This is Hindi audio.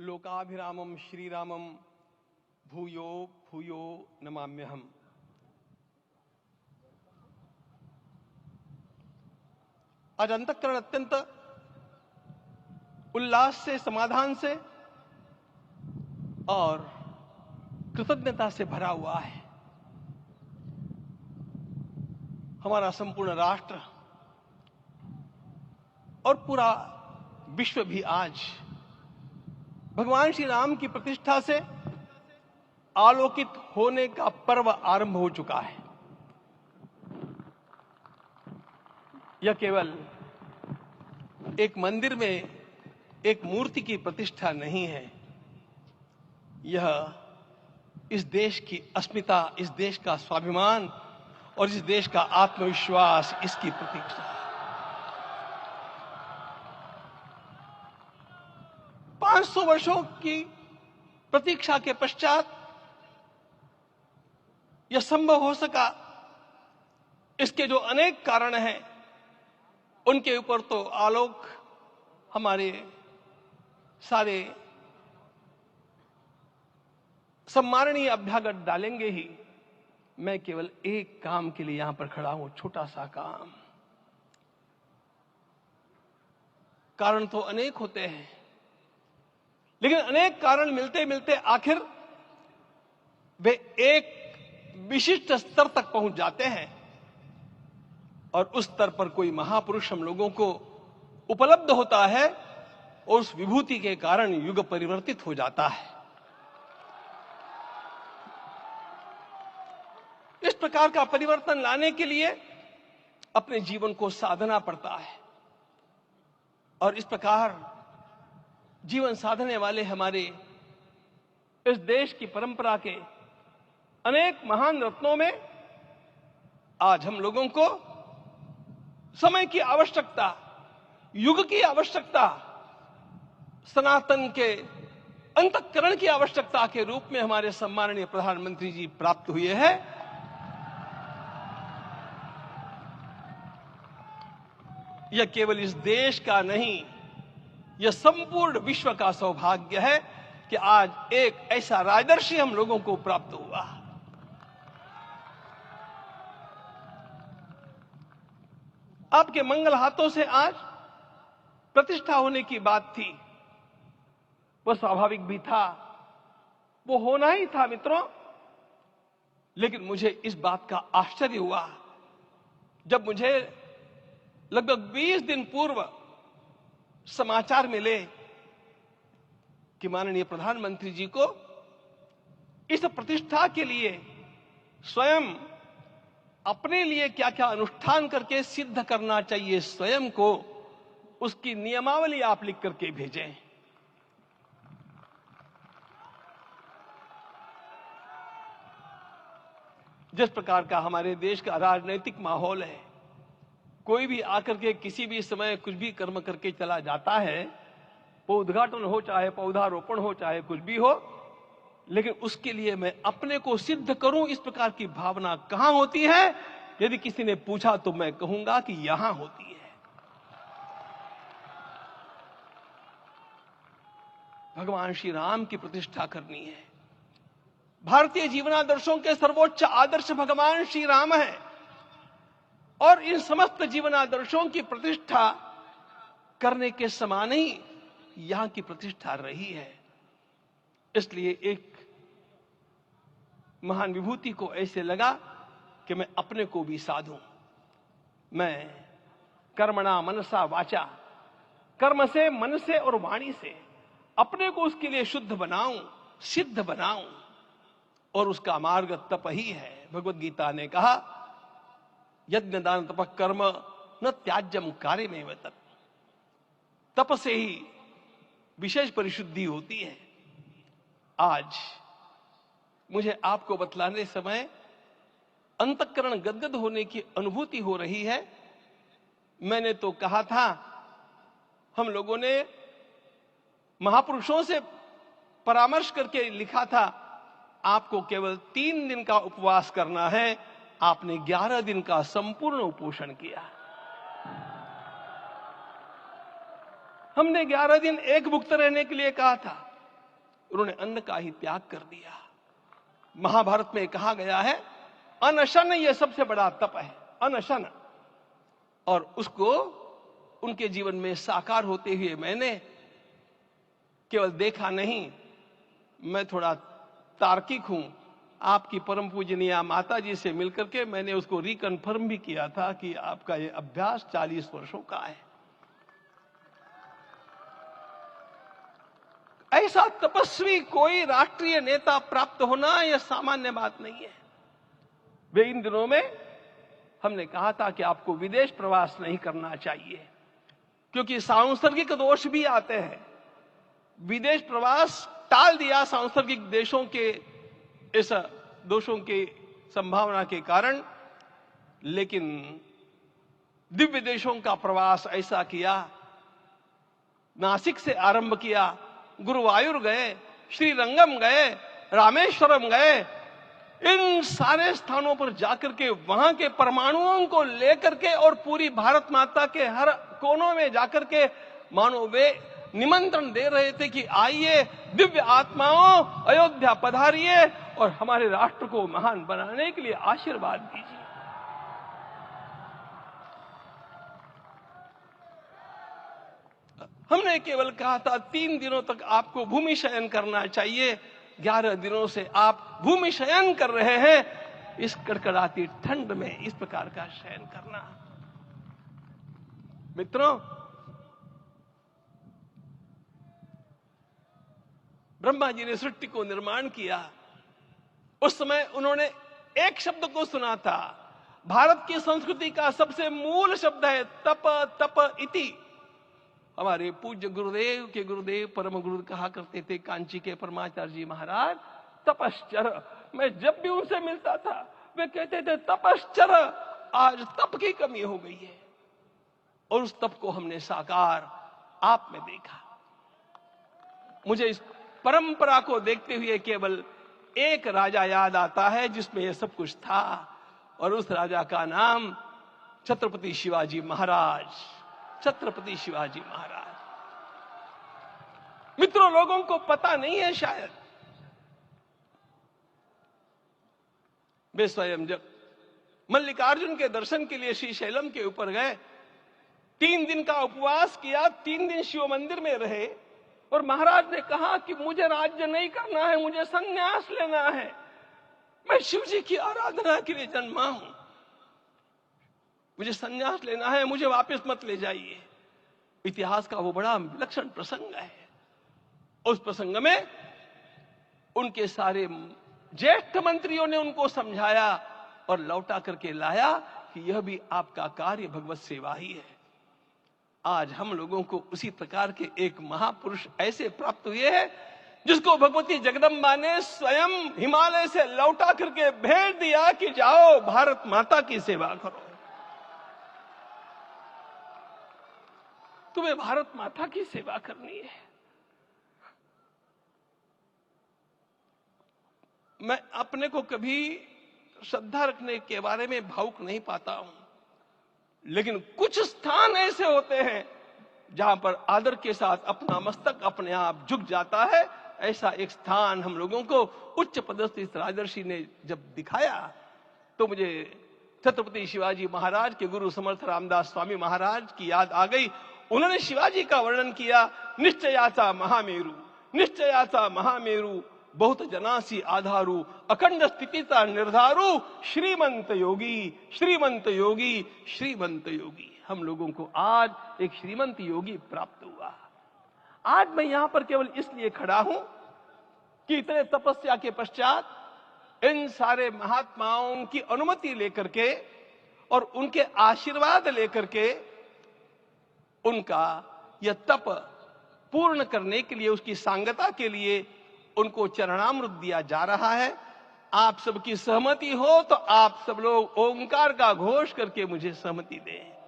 लोकाभिरामं श्रीरामं भूयो भूयो नमाम्यहम्। आज अंतःकरण अत्यंत उल्लास से, समाधान से और कृतज्ञता से भरा हुआ है। हमारा संपूर्ण राष्ट्र और पूरा विश्व भी आज भगवान श्री राम की प्रतिष्ठा से आलोकित होने का पर्व आरंभ हो चुका है। यह केवल एक मंदिर में एक मूर्ति की प्रतिष्ठा नहीं है, यह इस देश की अस्मिता, इस देश का स्वाभिमान और इस देश का आत्मविश्वास, इसकी प्रतीक्षा है। 500 वर्षों की प्रतीक्षा के पश्चात यह संभव हो सका। इसके जो अनेक कारण हैं, उनके ऊपर तो आलोक हमारे सारे सम्माननीय अभ्यागत डालेंगे ही। मैं केवल एक काम के लिए यहां पर खड़ा हूं, छोटा सा काम। कारण तो अनेक होते हैं, लेकिन अनेक कारण मिलते मिलते आखिर वे एक विशिष्ट स्तर तक पहुंच जाते हैं और उस स्तर पर कोई महापुरुष हम लोगों को उपलब्ध होता है और उस विभूति के कारण युग परिवर्तित हो जाता है। इस प्रकार का परिवर्तन लाने के लिए अपने जीवन को साधना पड़ता है और इस प्रकार जीवन साधने वाले हमारे इस देश की परंपरा के अनेक महान रत्नों में आज हम लोगों को समय की आवश्यकता, युग की आवश्यकता, सनातन के अंतःकरण की आवश्यकता के रूप में हमारे सम्माननीय प्रधानमंत्री जी प्राप्त हुए हैं। यह केवल इस देश का नहीं, यह संपूर्ण विश्व का सौभाग्य है कि आज एक ऐसा राजदर्शी हम लोगों को प्राप्त हुआ। आपके मंगल हाथों से आज प्रतिष्ठा होने की बात थी, वह स्वाभाविक भी था, वो होना ही था मित्रों। लेकिन मुझे इस बात का आश्चर्य हुआ जब मुझे लगभग 20 दिन पूर्व समाचार मिले कि माननीय प्रधानमंत्री जी को इस प्रतिष्ठा के लिए स्वयं अपने लिए क्या क्या अनुष्ठान करके सिद्ध करना चाहिए, स्वयं को उसकी नियमावली आप लिख करके भेजें। जिस प्रकार का हमारे देश का राजनीतिक माहौल है, कोई भी आकर के किसी भी समय कुछ भी कर्म करके चला जाता है, वो उद्घाटन हो, चाहे पौधारोपण हो, चाहे कुछ भी हो, लेकिन उसके लिए मैं अपने को सिद्ध करूं, इस प्रकार की भावना कहां होती है? यदि किसी ने पूछा तो मैं कहूंगा कि यहां होती है। भगवान श्री राम की प्रतिष्ठा करनी है। भारतीय जीवनादर्शों के सर्वोच्च आदर्श भगवान श्री राम है और इन समस्त जीवनादर्शों की प्रतिष्ठा करने के समान ही यहां की प्रतिष्ठा रही है। इसलिए एक महान विभूति को ऐसे लगा कि मैं अपने को भी साधूं। मैं कर्मणा मनसा वाचा, कर्म से, मन से और वाणी से अपने को उसके लिए शुद्ध बनाऊं, सिद्ध बनाऊं, और उसका मार्ग तप ही है। भगवद गीता ने कहा, यज्ञ दान तप कर्म न त्याज्यम कार्यमेव तत्। तप से ही विशेष परिशुद्धि होती है। आज मुझे आपको बतलाने समय अंतःकरण गदगद होने की अनुभूति हो रही है। मैंने तो कहा था, हम लोगों ने महापुरुषों से परामर्श करके लिखा था, आपको केवल 3 दिन का उपवास करना है। आपने 11 दिन का संपूर्ण उपोषण किया। हमने 11 दिन एक भुक्त रहने के लिए कहा था, उन्होंने अन्न का ही त्याग कर दिया। महाभारत में कहा गया है अनशन यह सबसे बड़ा तप है, अनशन। और उसको उनके जीवन में साकार होते हुए मैंने केवल देखा नहीं, मैं थोड़ा तार्किक हूं। आपकी परम पूजनीय माता जी से मिलकर के मैंने उसको रिकन्फर्म भी किया था कि आपका ये अभ्यास 40 वर्षों का है। ऐसा तपस्वी कोई राष्ट्रीय नेता प्राप्त होना यह सामान्य बात नहीं है। वे इन दिनों में हमने कहा था कि आपको विदेश प्रवास नहीं करना चाहिए क्योंकि सांसर्गिक दोष भी आते हैं। विदेश प्रवास टाल दिया सांसर्गिक देशों के इस दोषों की संभावना के कारण, लेकिन दिव्य देशों का प्रवास ऐसा किया। नासिक से आरंभ किया, गुरुवायूर गए, श्रीरंगम गए, रामेश्वरम गए। इन सारे स्थानों पर जाकर के वहां के परमाणुओं को लेकर के और पूरी भारत माता के हर कोनों में जाकर के मानो वे निमंत्रण दे रहे थे कि आइए दिव्य आत्माओं, अयोध्या पधारिए और हमारे राष्ट्र को महान बनाने के लिए आशीर्वाद दीजिए। हमने केवल कहा था 3 दिनों तक आपको भूमि शयन करना चाहिए। 11 दिनों से आप भूमि शयन कर रहे हैं। इस कड़कड़ाती ठंड में इस प्रकार का शयन करना, मित्रों, ब्रह्मा जी ने सृष्टि को निर्माण किया। उस समय उन्होंने एक शब्द को सुना था। भारत की संस्कृति का सबसे मूल शब्द है तप, तप इति। हमारे पूज्य गुरुदेव के गुरुदेव परम गुरु कहा करते थे, कांची के परमाचार्य जी महाराज, तपश्चर। मैं जब भी उनसे मिलता था वे कहते थे तपश्चर। आज तप की कमी हो गई है और उस तप को हमने साकार आप में देखा। मुझे इस परंपरा को देखते हुए केवल एक राजा याद आता है जिसमें यह सब कुछ था, और उस राजा का नाम छत्रपति शिवाजी महाराज। छत्रपति शिवाजी महाराज। मित्रों, लोगों को पता नहीं है शायद, वे स्वयं जब मल्लिकार्जुन के दर्शन के लिए श्री शैलम के ऊपर गए, 3 दिन का उपवास किया, 3 दिन शिव मंदिर में रहे और महाराज ने कहा कि मुझे राज्य नहीं करना है, मुझे संन्यास लेना है, मैं शिव जी की आराधना के लिए जन्मा हूं, मुझे संन्यास लेना है, मुझे वापस मत ले जाइए। इतिहास का वो बड़ा विलक्षण प्रसंग है। उस प्रसंग में उनके सारे ज्येष्ठ मंत्रियों ने उनको समझाया और लौटा करके लाया कि यह भी आपका कार्य भगवत सेवा ही है। आज हम लोगों को उसी प्रकार के एक महापुरुष ऐसे प्राप्त हुए हैं जिसको भगवती जगदम्बा ने स्वयं हिमालय से लौटा करके भेज दिया कि जाओ भारत माता की सेवा करो। तुम्हें भारत माता की सेवा करनी है। मैं अपने को कभी श्रद्धा रखने के बारे में भावुक नहीं पाता हूं, लेकिन कुछ स्थान ऐसे होते हैं जहां पर आदर के साथ अपना मस्तक अपने आप झुक जाता है। ऐसा एक स्थान हम लोगों को उच्च पदस्थ इस राजर्षि ने जब दिखाया तो मुझे छत्रपति शिवाजी महाराज के गुरु समर्थ रामदास स्वामी महाराज की याद आ गई। उन्होंने शिवाजी का वर्णन किया, निश्चयाचा महामेरु, निश्चयाचा महामेरु, बहुत जनासी आधारू, अखंड स्थितिता निर्धारू, श्रीमंत योगी, श्रीमंत योगी, श्रीमंत योगी। हम लोगों को आज एक श्रीमंत योगी प्राप्त हुआ। आज मैं यहां पर केवल इसलिए खड़ा हूं कि इतने तपस्या के पश्चात इन सारे महात्माओं की अनुमति लेकर के और उनके आशीर्वाद लेकर के उनका यह तप पूर्ण करने के लिए, उसकी सांगता के लिए उनको चरणामृत दिया जा रहा है। आप सबकी सहमति हो तो आप सब लोग ओंकार का घोष करके मुझे सहमति दें।